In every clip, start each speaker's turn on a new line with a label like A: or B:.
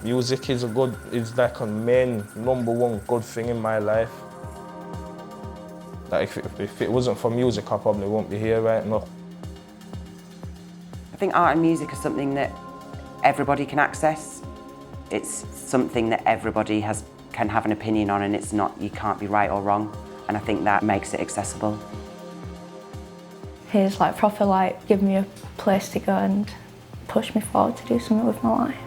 A: Music is like a main, #1 good thing in my life. Like if it wasn't for music, I probably won't be here right now.
B: I think art and music are something that everybody can access. It's something that everybody can have an opinion on, and you can't be right or wrong. And I think that makes it accessible.
C: He's like proper like give me a place to go and push me forward to do something with my life.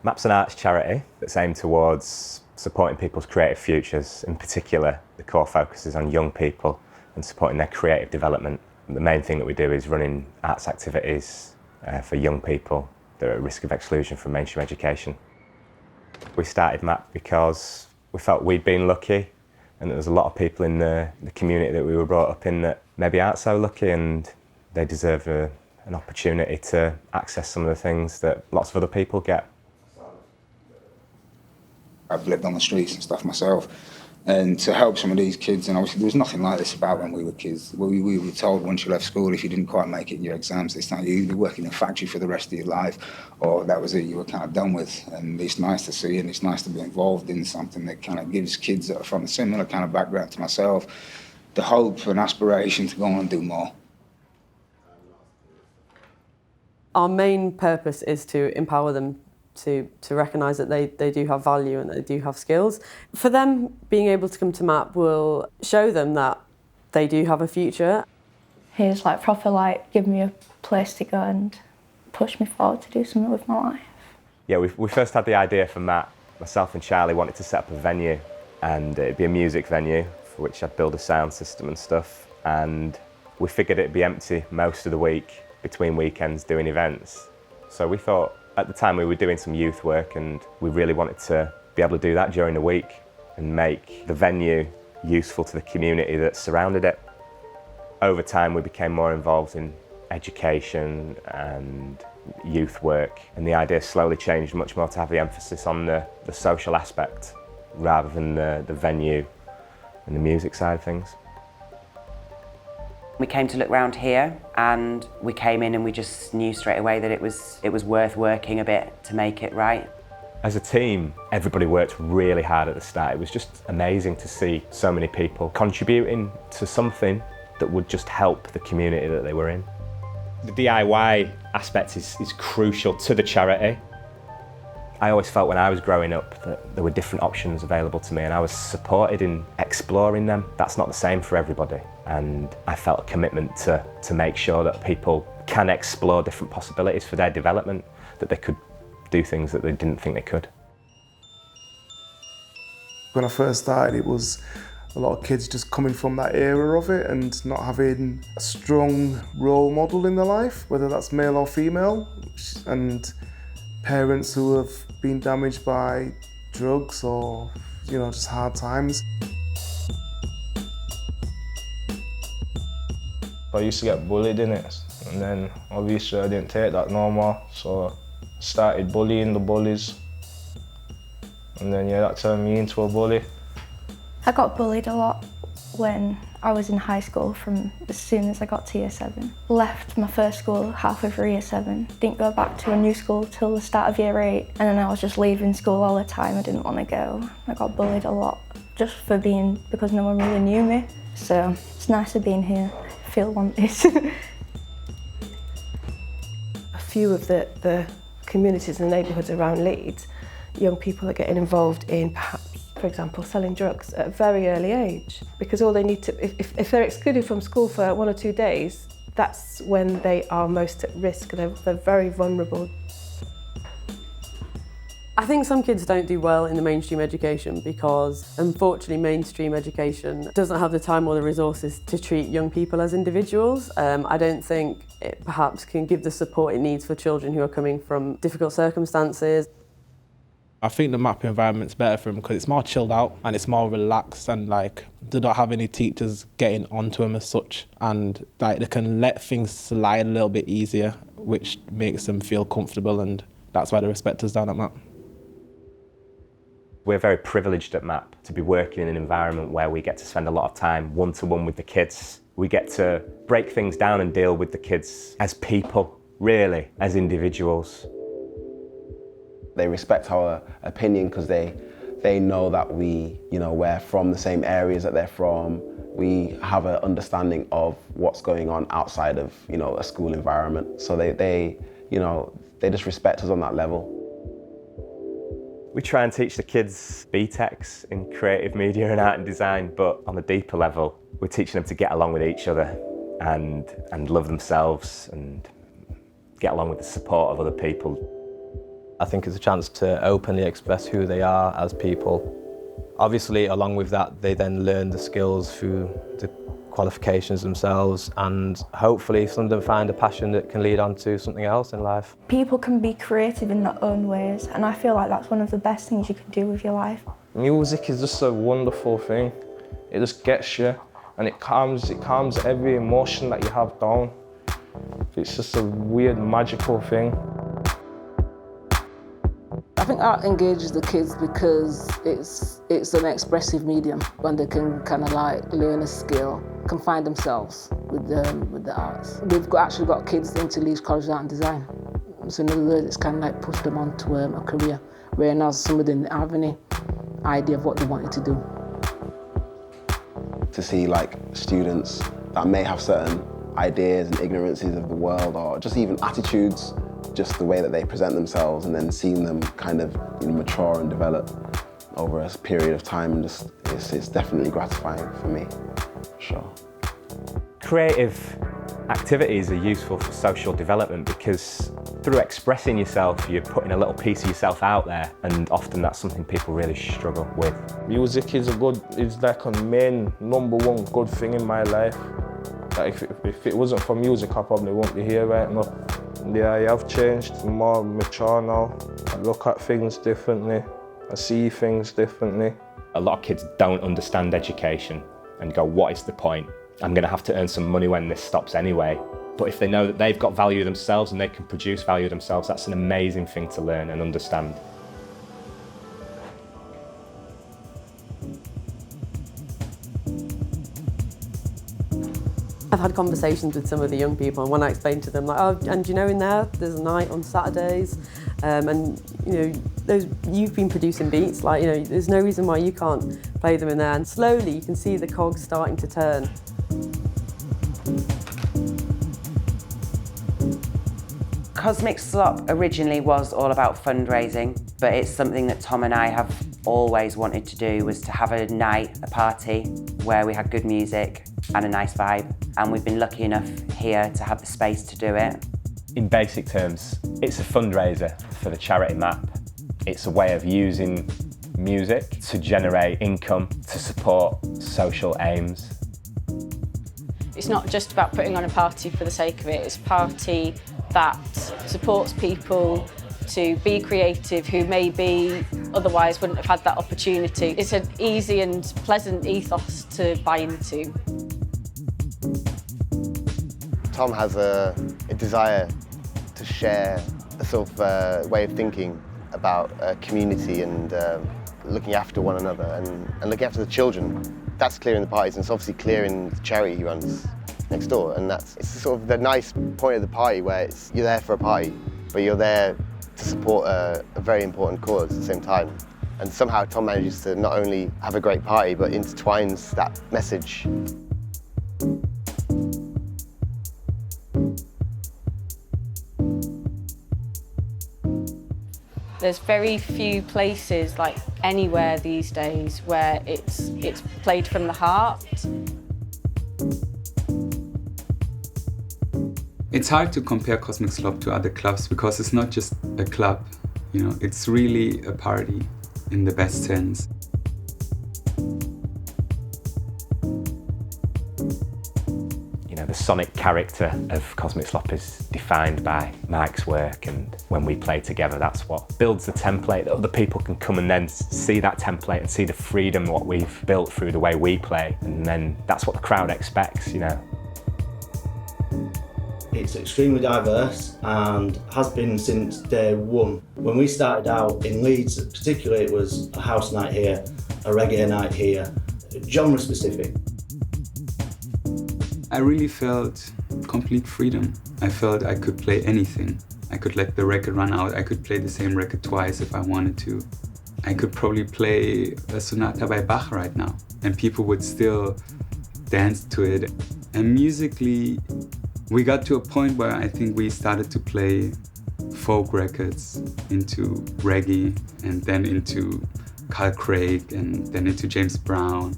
D: MAP's an arts charity that's aimed towards supporting people's creative futures. In particular, the core focus is on young people and supporting their creative development. The main thing that we do is running arts activities for young people that are at risk of exclusion from mainstream education. We started MAP because we felt we'd been lucky, and there was a lot of people in the community that we were brought up in that maybe aren't so lucky, and they deserve an opportunity to access some of the things that lots of other people get.
E: I've lived on the streets and stuff myself, and to help some of these kids, and obviously there was nothing like this about when we were kids. We were told once you left school, if you didn't quite make it in your exams this time, you'd be working in a factory for the rest of your life, or that was it, you were kind of done with. And it's nice to see, and it's nice to be involved in something that kind of gives kids that are from a similar kind of background to myself the hope and aspiration to go on and do more.
F: Our main purpose is to empower them to recognise that they do have value and they do have skills. For them, being able to come to MAP will show them that they do have a future.
C: He's like proper like give me a place to go and push me forward to do something with my life.
D: Yeah, we first had the idea for MAP. Myself and Charlie wanted to set up a venue, and it'd be a music venue for which I'd build a sound system and stuff, and we figured it'd be empty most of the week between weekends doing events. So we thought, at the time we were doing some youth work, and we really wanted to be able to do that during the week and make the venue useful to the community that surrounded it. Over time we became more involved in education and youth work, and the idea slowly changed much more to have the emphasis on the social aspect rather than the venue and the music side of things.
B: We came to look round here, and we came in and we just knew straight away that it was worth working a bit to make it right.
D: As a team, everybody worked really hard at the start. It was just amazing to see so many people contributing to something that would just help the community that they were in. The DIY aspect is crucial to the charity. I always felt when I was growing up that there were different options available to me, and I was supported in exploring them. That's not the same for everybody, and I felt a commitment to make sure that people can explore different possibilities for their development, that they could do things that they didn't think they could.
G: When I first started, it was a lot of kids just coming from that era of it and not having a strong role model in their life, whether that's male or female, and parents who have been damaged by drugs or, just hard times.
A: I used to get bullied in it, and then obviously I didn't take that no more, so I started bullying the bullies, and then that turned me into a bully.
C: I got bullied a lot when I was in high school from as soon as I got to year 7. Left my first school halfway through year 7, didn't go back to a new school till the start of year 8, and then I was just leaving school all the time. I didn't want to go. I got bullied a lot just because no one really knew me. So it's nice to be in here. I feel wanted.
H: A few of the communities and neighbourhoods around Leeds, young people are getting involved in perhaps, for example, selling drugs at a very early age, because all they need to, if they're excluded from school for 1 or 2 days, that's when they are most at risk. They're very vulnerable.
F: I think some kids don't do well in the mainstream education because, unfortunately, mainstream education doesn't have the time or the resources to treat young people as individuals. I don't think it perhaps can give the support it needs for children who are coming from difficult circumstances.
I: I think the MAP environment's better for them because it's more chilled out and it's more relaxed, and they don't have any teachers getting onto them as such, and they can let things slide a little bit easier, which makes them feel comfortable, and that's why they respect us down at MAP.
D: We're very privileged at MAP to be working in an environment where we get to spend a lot of time one-to-one with the kids. We get to break things down and deal with the kids as people, really, as individuals.
J: They respect our opinion because they know that we're from the same areas that they're from. We have an understanding of what's going on outside of, a school environment. So they just respect us on that level.
D: We try and teach the kids BTECs in creative media and art and design, but on a deeper level, we're teaching them to get along with each other and love themselves and get along with the support of other people.
K: I think it's a chance to openly express who they are as people. Obviously, along with that, they then learn the skills through the qualifications themselves, and hopefully some of them find a passion that can lead on to something else in life.
C: People can be creative in their own ways, and I feel like that's one of the best things you can do with your life.
A: Music is just a wonderful thing. It just gets you, and it calms every emotion that you have down. It's just a weird, magical thing.
L: I think art engages the kids because it's an expressive medium when they can kind of like learn a skill, can find themselves with the arts. We've actually got kids into Leeds College of Art and Design. So in other words, it's kind of like pushed them onto a career where now some of them have any idea of what they wanted to do.
J: To see like students that may have certain ideas and ignorances of the world, or just even attitudes, just the way that they present themselves, and then seeing them kind of mature and develop over a period of time, it's definitely gratifying for me, for sure.
D: Creative activities are useful for social development because through expressing yourself, you're putting a little piece of yourself out there, and often that's something people really struggle with.
A: Music is like a main #1 good thing in my life. Like if it wasn't for music, I probably wouldn't be here right now. Yeah, I have changed, I'm more mature now. I look at things differently, I see things differently.
D: A lot of kids don't understand education and go, what is the point? I'm going to have to earn some money when this stops anyway. But if they know that they've got value themselves and they can produce value themselves, that's an amazing thing to learn and understand.
F: I've had conversations with some of the young people, and when I explain to them, like, oh, and in there's a night on Saturdays, and you've been producing beats, like, there's no reason why you can't play them in there, and slowly you can see the cogs starting to turn.
B: Cosmic Slop originally was all about fundraising, but it's something that Tom and I have always wanted to do, was to have a night, a party, where we had good music and a nice vibe. And we've been lucky enough here to have the space to do it.
D: In basic terms, it's a fundraiser for the charity MAP. It's a way of using music to generate income to support social aims.
M: It's not just about putting on a party for the sake of it, it's a party that supports people to be creative who maybe otherwise wouldn't have had that opportunity. It's an easy and pleasant ethos to buy into.
N: Tom has a desire to share a sort of way of thinking about community and looking after one another and looking after the children. That's clear in the parties, and it's obviously clear in the charity he runs next door. And it's sort of the nice point of the party where you're there for a party, but you're there to support a very important cause at the same time. And somehow Tom manages to not only have a great party, but intertwines that message.
M: There's very few places, like anywhere these days, where it's played from the heart.
O: It's hard to compare Cosmic Slop to other clubs because it's not just a club, it's really a party in the best sense.
D: The sonic character of Cosmic Slop is defined by Mike's work, and when we play together, that's what builds the template that other people can come and then see that template and see the freedom what we've built through the way we play, and then that's what the crowd expects,
P: It's extremely diverse and has been since day one. When we started out in Leeds, particularly, it was a house night here, a reggae night here, genre specific.
O: I really felt complete freedom. I felt I could play anything. I could let the record run out. I could play the same record twice if I wanted to. I could probably play a sonata by Bach right now, and people would still dance to it. And musically, we got to a point where I think we started to play folk records into reggae, and then into Carl Craig, and then into James Brown.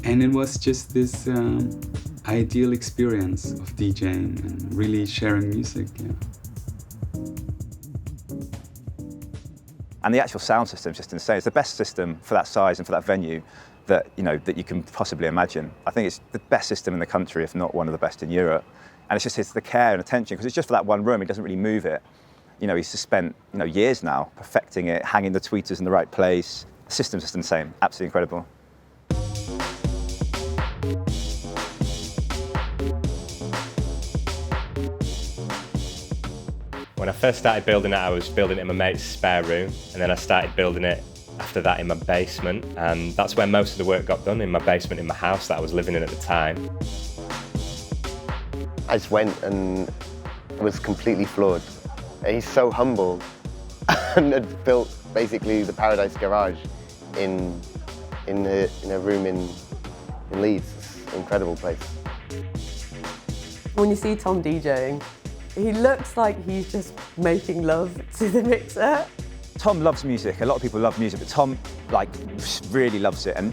O: And it was just this ideal experience of DJing and really sharing music. Yeah.
Q: And the actual sound system is just insane. It's the best system for that size and for that venue that you can possibly imagine. I think it's the best system in the country, if not one of the best in Europe. And it's the care and attention, because it's just for that one room. He doesn't really move it. He's just spent years now perfecting it, hanging the tweeters in the right place. The system's just insane. Absolutely incredible.
D: When I first started building it, I was building it in my mate's spare room, and then I started building it after that in my basement, and that's where most of the work got done, in my basement in my house that I was living in at the time.
N: I just went and was completely floored. He's so humble and had built basically the Paradise Garage in a room in Leeds. It's an incredible place.
F: When you see Tom DJing, he looks like he's just making love to the mixer.
Q: Tom loves music. A lot of people love music, but Tom really loves it. And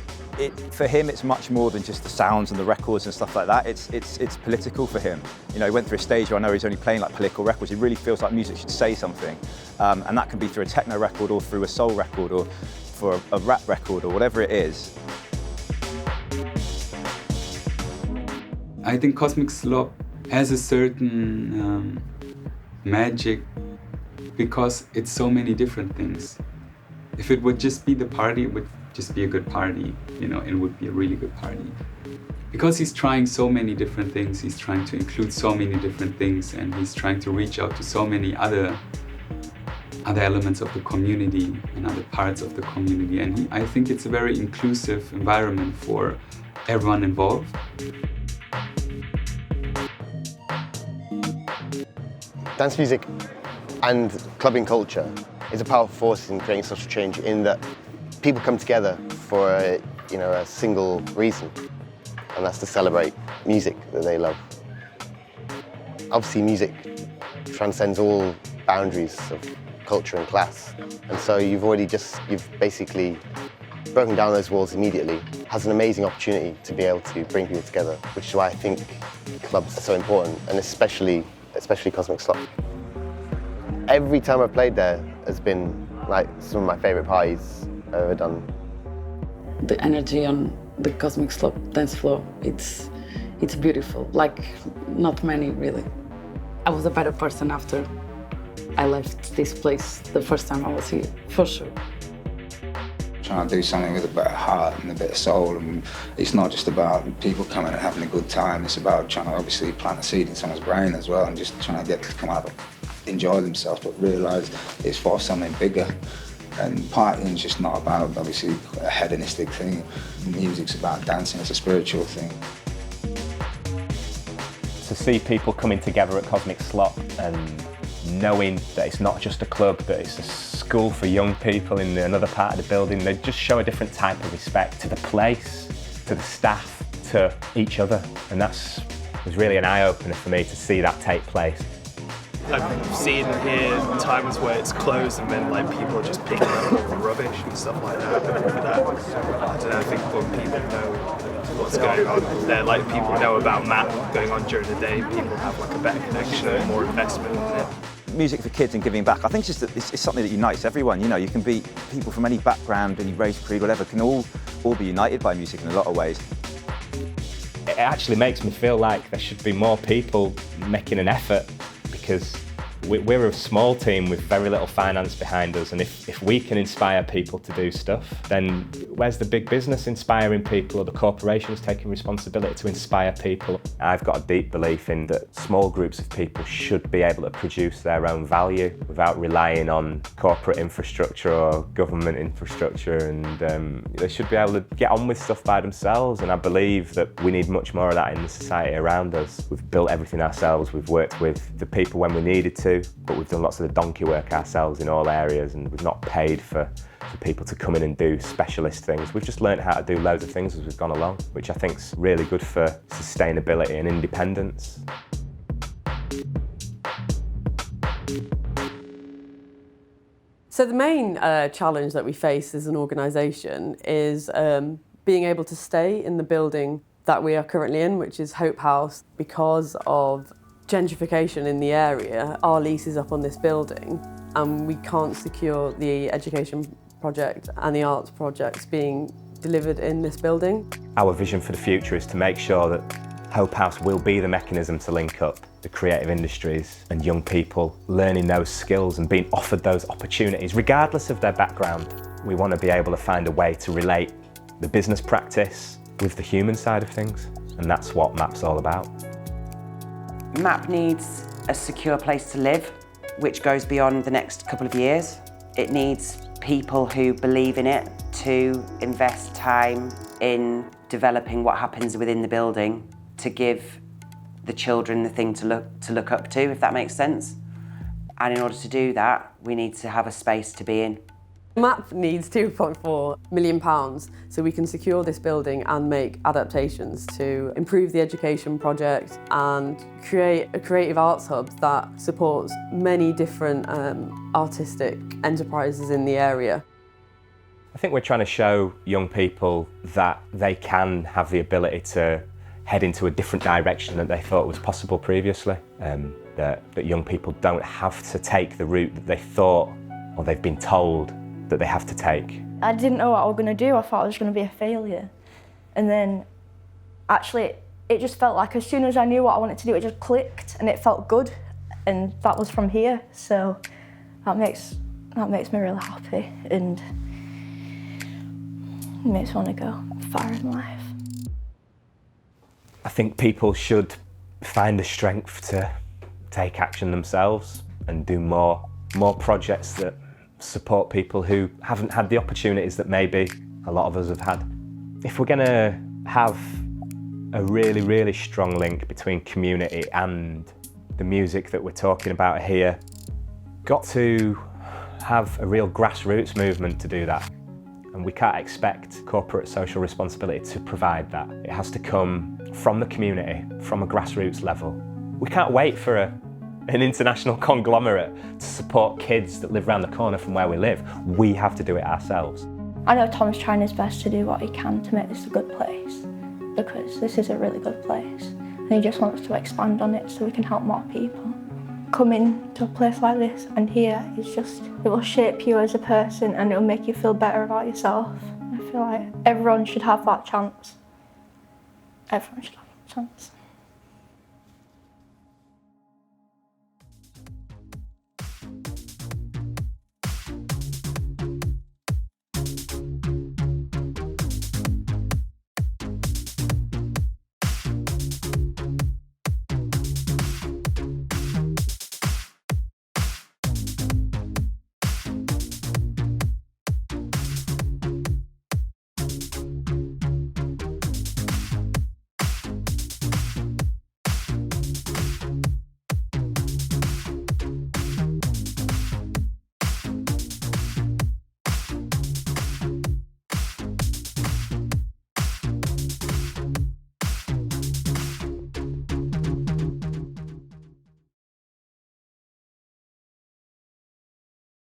Q: for him, it's much more than just the sounds and the records and stuff like that. It's political for him. He went through a stage where I know he's only playing political records. He really feels like music should say something, and that can be through a techno record or through a soul record or for a rap record or whatever it is.
O: I think Cosmic Slop has a certain magic because it's so many different things. If it would just be the party, it would just be a good party, it would be a really good party. Because he's trying so many different things, he's trying to include so many different things, and he's trying to reach out to so many other elements of the community and other parts of the community. And I think it's a very inclusive environment for everyone involved.
N: Dance music and clubbing culture is a powerful force in creating social change, in that people come together for a single reason, and that's to celebrate music that they love. Obviously, music transcends all boundaries of culture and class, and so you've basically broken down those walls immediately. Has an amazing opportunity to be able to bring people together, which is why I think clubs are so important, and especially Cosmic Slop. Every time I've played there has been some of my favourite parties I've ever done.
L: The energy on the Cosmic Slop dance floor, it's beautiful, not many really. I was a better person after I left this place the first time I was here, for sure.
E: Trying to do something with a bit of heart and a bit of soul, and it's not just about people coming and having a good time, it's about trying to obviously plant a seed in someone's brain as well, and just trying to get them to come out and enjoy themselves, but realise it's for something bigger. And partying's just not about, obviously, a hedonistic thing. Music's about dancing, it's a spiritual thing.
D: To see people coming together at Cosmic Slop and knowing that it's not just a club, that it's a school for young people in another part of the building, they just show a different type of respect to the place, to the staff, to each other. And was really an eye-opener for me to see that take place.
R: I've seen here times where it's closed and then people are just picking up all the rubbish and stuff like that. I think when people know what's going on, people know about Matt going on during the day, people have a better connection and more investment in it.
Q: Music for kids and giving back, I think it's something that unites everyone. You can be people from any background, any race, creed, whatever, can all be united by music in a lot of ways.
D: It actually makes me feel like there should be more people making an effort, because We're a small team with very little finance behind us, and if we can inspire people to do stuff, then where's the big business inspiring people, or the corporations taking responsibility to inspire people? I've got a deep belief in that small groups of people should be able to produce their own value without relying on corporate infrastructure or government infrastructure, and they should be able to get on with stuff by themselves. And I believe that we need much more of that in the society around us. We've built everything ourselves, we've worked with the people when we needed to, but we've done lots of the donkey work ourselves in all areas, and we've not paid for people to come in and do specialist things. We've just learned how to do loads of things as we've gone along, which I think is really good for sustainability and independence.
F: So the main challenge that we face as an organisation is being able to stay in the building that we are currently in, which is Hope House. Because of gentrification in the area, our lease is up on this building, and we can't secure the education project and the arts projects being delivered in this building.
D: Our vision for the future is to make sure that Hope House will be the mechanism to link up the creative industries and young people learning those skills and being offered those opportunities, regardless of their background. We want to be able to find a way to relate the business practice with the human side of things, and that's what MAP's all about.
B: MAP needs a secure place to live, which goes beyond the next couple of years. It needs people who believe in it to invest time in developing what happens within the building to give the children the thing to look up to, if that makes sense. And in order to do that, we need to have a space to be in.
F: MAP needs £2.4 million so we can secure this building and make adaptations to improve the education project and create a creative arts hub that supports many different artistic enterprises in the area.
D: I think we're trying to show young people that they can have the ability to head into a different direction that they thought was possible previously. That young people don't have to take the route that they thought or they've been told that they have to take.
C: I didn't know what I was going to do. I thought I was going to be a failure. And then actually it just felt like as soon as I knew what I wanted to do, it just clicked and it felt good. And that was from here. So that makes me really happy and makes me want to go far in life.
D: I think people should find the strength to take action themselves and do more projects that support people who haven't had the opportunities that maybe a lot of us have had. If we're going to have a really, really strong link between community and the music that we're talking about here, got to have a real grassroots movement to do that. And we can't expect corporate social responsibility to provide that. It has to come from the community, from a grassroots level. We can't wait for an international conglomerate to support kids that live around the corner from where we live. We have to do it ourselves.
C: I know Tom's trying his best to do what he can to make this a good place, because this is a really good place. And he just wants to expand on it so we can help more people. Coming to a place like this and here is just, it will shape you as a person and it will make you feel better about yourself. I feel like everyone should have that chance. Everyone should have that chance.